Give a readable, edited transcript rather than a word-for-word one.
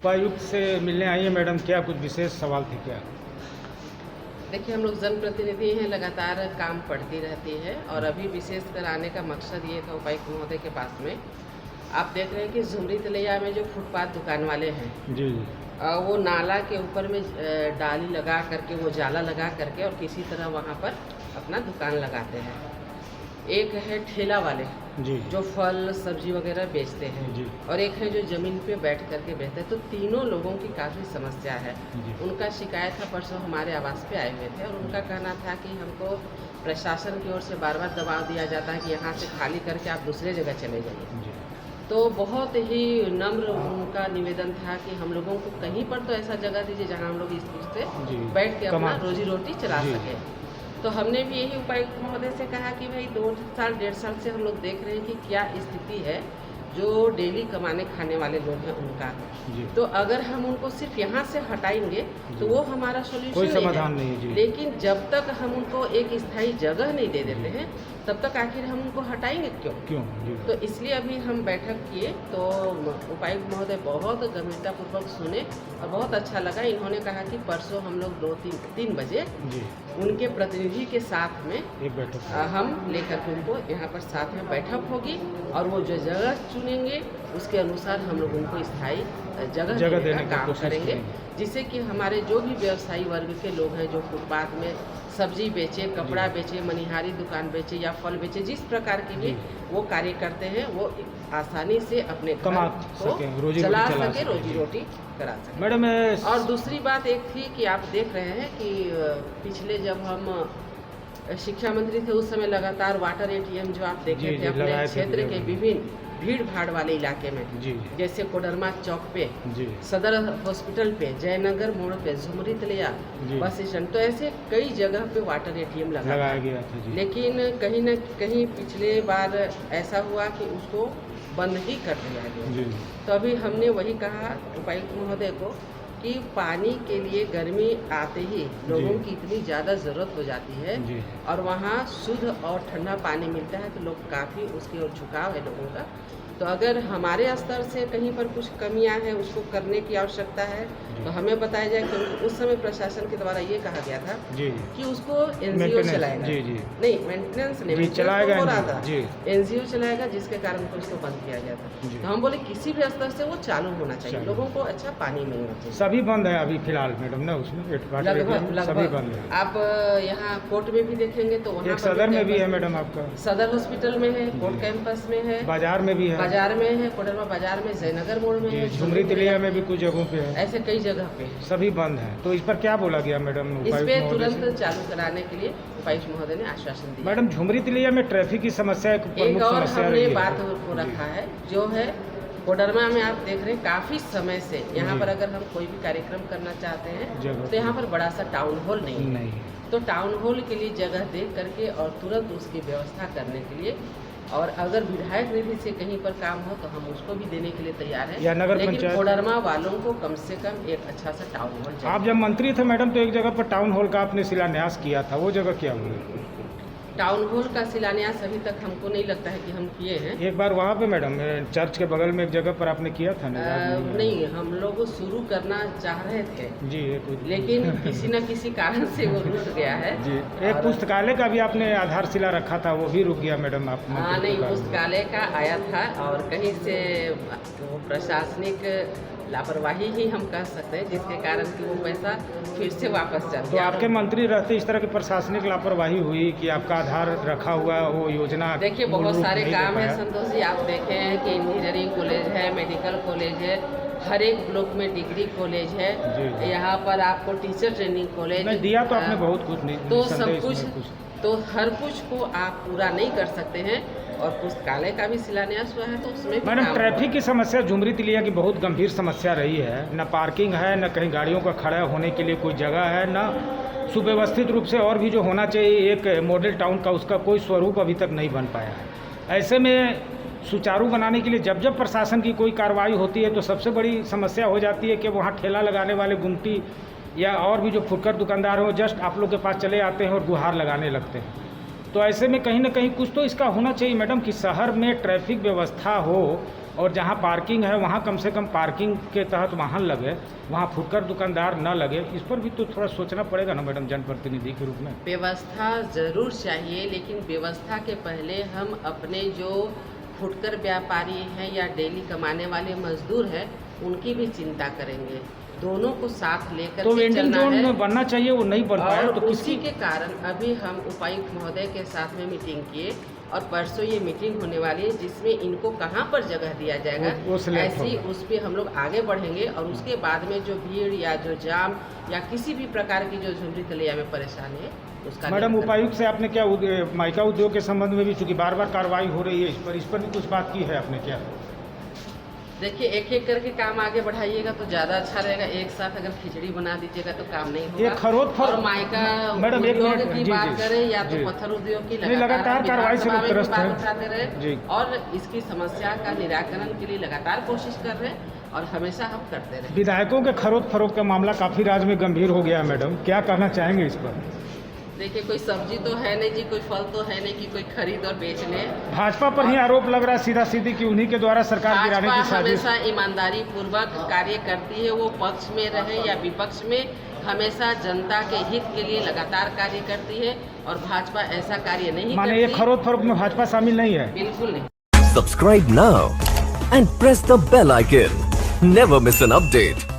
उपायुक्त से मिलने आई है मैडम, क्या कुछ विशेष सवाल थे क्या? देखिए, हम लोग जनप्रतिनिधि हैं, लगातार काम पड़ती रहती है और अभी विशेषकर आने का मकसद ये था उपायुक्त महोदय के पास में। आप देख रहे हैं कि झुमरी तलैया में जो फुटपाथ दुकान वाले हैं, जी जी। वो नाला के ऊपर में डाली लगा करके, वो जाला लगा करके और किसी तरह वहाँ पर अपना दुकान लगाते हैं। एक है ठेला वाले जी जो फल सब्जी वगैरह बेचते हैं जी। और एक है जो ज़मीन पे बैठ करके बेचते हैं। तो तीनों लोगों की काफ़ी समस्या है। जी। उनका शिकायत था, परसों हमारे आवास पे आए हुए थे और उनका कहना था कि हमको प्रशासन की ओर से बार बार दबाव दिया जाता है कि यहाँ से खाली करके आप दूसरे जगह चले जाइए। जी तो बहुत ही नम्र उनका निवेदन था कि हम लोगों को कहीं पर तो ऐसा जगह दीजिए जहाँ हम लोग इस चीज़ जी। से बैठ के अपना कमा- रोजी रोटी चला जी। सकें। तो हमने भी यही उपायुक्त महोदय से कहा कि भाई 2 साल 1.5 साल से हम लोग देख रहे हैं कि क्या स्थिति है जो डेली कमाने खाने वाले लोग हैं उनका। जी। तो अगर हम उनको सिर्फ यहाँ से हटाएंगे तो वो हमारा कोई सोल्यूशन समाधान नहीं है, जी। लेकिन जब तक हम उनको एक स्थायी जगह नहीं दे देते हैं तब तक आखिर हम उनको हटाएंगे क्यों? जी। तो इसलिए अभी हम बैठक किए तो उपायुक्त महोदय बहुत गंभीरतापूर्वक सुने और बहुत अच्छा लगा। इन्होंने कहा कि परसों हम लोग 2-3 बजे जी उनके प्रतिनिधि के साथ में एक बैठक। हम लेकर के उनको यहाँ पर साथ में बैठक होगी और वो जो जगह चुनेंगे उसके अनुसार हम लोग उनको स्थायी जगह देने का काम करेंगे, जिससे कि हमारे जो भी व्यवसायी वर्ग के लोग हैं जो फुटपाथ में सब्जी बेचे, कपड़ा बेचे, मनिहारी दुकान बेचे या फल बेचे, जिस प्रकार के भी वो कार्य करते हैं, वो आसानी से अपने घर कमा को सकें, रोजी चला रोटी चला सके, सकें। रोजी रोटी करा सके। मैडम और दूसरी बात एक थी कि आप देख रहे हैं कि पिछले जब हम शिक्षा मंत्री थे उस समय लगातार वाटर एटीएम जो आप देखे जी, थे जी, अपने लगाए थे क्षेत्र के जी। विभिन्न भीड़ भाड़ वाले इलाके में, जी जैसे कोडरमा चौक पे, जी सदर हॉस्पिटल पे, जयनगर मोड़ पे, झुमरी तलैया जी। बस स्टैंड, तो ऐसे कई जगह पे वाटर एटीएम लगाया गया था जी। लेकिन कहीं न कहीं पिछले बार ऐसा हुआ कि उसको बंद ही कर दिया गया। जी तो अभी हमने वही कहा उपायुक्त महोदय को कि पानी के लिए गर्मी आते ही लोगों जी। की इतनी ज़्यादा ज़रूरत हो जाती है जी। और वहाँ शुद्ध और ठंडा पानी मिलता है तो लोग काफ़ी उसकी ओर झुकाव है लोगों का। तो अगर हमारे स्तर से कहीं पर कुछ कमियां हैं उसको करने की आवश्यकता है तो हमें बताया जाए, क्योंकि उस समय प्रशासन के द्वारा ये कहा गया था जी कि उसको एनजीओ Maintenance, चलाएगा। जी, जी। नहीं, मेंटेनेंस नहीं, जी, maintenance चलाएगा तो हो रहा NGO, था, जी। एनजीओ चलाएगा, जिसके कारण को उसको बंद किया गया था। जी। तो हम बोले किसी भी स्तर से वो चालू होना चाहिए, चालू। लोगों को अच्छा पानी मिलना चाहिए। सभी बंद है अभी फिलहाल मैडम ना, उसमें लगभग सभी बंद है। आप यहाँ कोर्ट में भी देखेंगे तो वहाँ एक सदर में भी है मैडम आपका, सदर हॉस्पिटल में है, कोर्ट कैंपस में है, बाजार में भी है, बाजार में है, कोडरमा बाजार में, जयनगर मोड़ में है, झुमरी तलैया में भी कुछ जगहों पे है, ऐसे कई जगह पे है। सभी बंद है। तो इस पर क्या बोला गया मैडम इस उपायुक्त पे महोदय से? तुरंत चालू कराने के लिए उपायुक्त महोदय ने आश्वासन दिया। मैडम झुमरी तलैया में ट्रैफिक की समस्या एक एक प्रमुख और समस्या हमने रही है। बात को रखा है जो है कोडरमा में, आप देख रहे हैं काफी समय से यहाँ जी। पर अगर हम कोई भी कार्यक्रम करना चाहते हैं जगह तो यहाँ पर बड़ा सा टाउन हॉल नहीं है। नहीं तो टाउन हॉल के लिए जगह देख करके और तुरंत उसकी व्यवस्था करने के लिए, और अगर विधायक निधि से कहीं पर काम हो तो हम उसको भी देने के लिए तैयार हैं, या नगर लेकिन पंचायत। कोडरमा वालों को कम से कम एक अच्छा सा टाउन हॉल चाहिए। आप जब मंत्री थे मैडम तो एक जगह पर टाउन हॉल का आपने शिलान्यास किया था, वो जगह क्या हुई? टाउन हॉल का शिलान्यास अभी तक हमको नहीं लगता है कि हम किए हैं। एक बार वहाँ पे मैडम चर्च के बगल में एक जगह पर आपने किया था ना? नहीं, हम लोग शुरू करना चाह रहे थे जी एक लेकिन किसी न किसी कारण से वो रुक गया है। जी एक पुस्तकालय का भी आपने आधारशिला रखा था, वो भी रुक गया मैडम आप? हाँ, नहीं, पुस्तकालय का आया था और कहीं से वो प्रशासनिक लापरवाही ही हम कह सकते हैं, जिसके कारण कि वो पैसा फिर से वापस चल तो गया। आपके मंत्री रहते इस तरह की प्रशासनिक लापरवाही हुई कि आपका आधार रखा हुआ वो योजना? देखिए, मूल बहुत रूप सारे नहीं दे काम है पाया? संतोष जी। आप देखे हैं कि इंजीनियरिंग कॉलेज है, मेडिकल कॉलेज है, हर एक ब्लॉक में डिग्री कॉलेज है, जी। यहाँ पर आपको टीचर ट्रेनिंग कॉलेज नहीं दिया तो आपने बहुत कुछ नहीं, तो निस्संदेह सब इसमें कुछ, तो हर कुछ को आप पूरा नहीं कर सकते हैं। और पुस्तकालय का भी शिलान्यास हुआ है तो उसमें भी मैडम काम ट्रैफिक हुआ। की समस्या झुमरी तलैया की बहुत गंभीर समस्या रही है, न पार्किंग है, न कहीं गाड़ियों का खड़ा होने के लिए कोई जगह है, न सुव्यवस्थित रूप से और भी जो होना चाहिए एक मॉडल टाउन का, उसका कोई स्वरूप अभी तक नहीं बन पाया है। ऐसे में सुचारू बनाने के लिए जब जब प्रशासन की कोई कार्रवाई होती है तो सबसे बड़ी समस्या हो जाती है कि वहाँ ठेला लगाने वाले गुमटी या और भी जो फुटकर दुकानदार हैं वो जस्ट आप लोग के पास चले आते हैं और गुहार लगाने लगते हैं। तो ऐसे में कहीं ना कहीं कुछ तो इसका होना चाहिए मैडम कि शहर में ट्रैफिक व्यवस्था हो और जहाँ पार्किंग है वहाँ कम से कम पार्किंग के तहत वाहन लगे, वहाँ फुटकर दुकानदार न लगे। इस पर भी तो थोड़ा सोचना पड़ेगा ना मैडम, जनप्रतिनिधि के रूप में। व्यवस्था ज़रूर चाहिए, लेकिन व्यवस्था के पहले हम अपने जो फुटकर व्यापारी हैं या डेली कमाने वाले मजदूर हैं उनकी भी चिंता करेंगे। दोनों को साथ लेकर तो के वेंडिंग चलना है। जोन बनना चाहिए, वो नहीं बन पाया और तो उसी के कारण अभी हम उपायुक्त महोदय के साथ में मीटिंग किए और परसों ये मीटिंग होने वाली है जिसमें इनको कहाँ पर जगह दिया जाएगा ऐसी उस पर हम लोग आगे बढ़ेंगे। और उसके बाद में जो भीड़ या जो जाम या किसी भी प्रकार की जो झुमरी तलैया में परेशानी है उसका मैडम, उपायुक्त से आपने क्या माइका उद्योग के संबंध में भी चूंकि बार बार कार्रवाई हो रही है इस पर भी कुछ बात की है आपने क्या? देखिए, एक एक करके काम आगे बढ़ाइएगा तो ज़्यादा अच्छा रहेगा। एक साथ अगर खिचड़ी बना दीजिएगा तो काम नहीं होगा। ये खरोद और माइका उद्योग की बात करें या तो पत्थर उद्योग की लगातार कार्रवाई से बात उठाते रहे और इसकी समस्या का निराकरण के लिए लगातार कोशिश कर रहे हैं और हमेशा हम करते रहे। विधायकों के खरोद फरोख्त का मामला काफ़ी राज्य में गंभीर हो गया है मैडम, क्या कहना चाहेंगे इस पर? देखिए, कोई सब्जी तो है नहीं जी, कोई फल तो है नहीं कि कोई खरीद और बेच ले। भाजपा पर ही आरोप लग रहा है सीधा सीधी कि उन्हीं के द्वारा सरकार गिराने की साजिश। हमेशा ईमानदारी पूर्वक कार्य करती है, वो पक्ष में रहे या विपक्ष में, हमेशा जनता के हित के लिए लगातार कार्य करती है और भाजपा ऐसा कार्य नहीं माने ये खरोद फरोख्त में भाजपा शामिल नहीं है? बिल्कुल नहीं। Subscribe now and press the bell icon, never miss an update.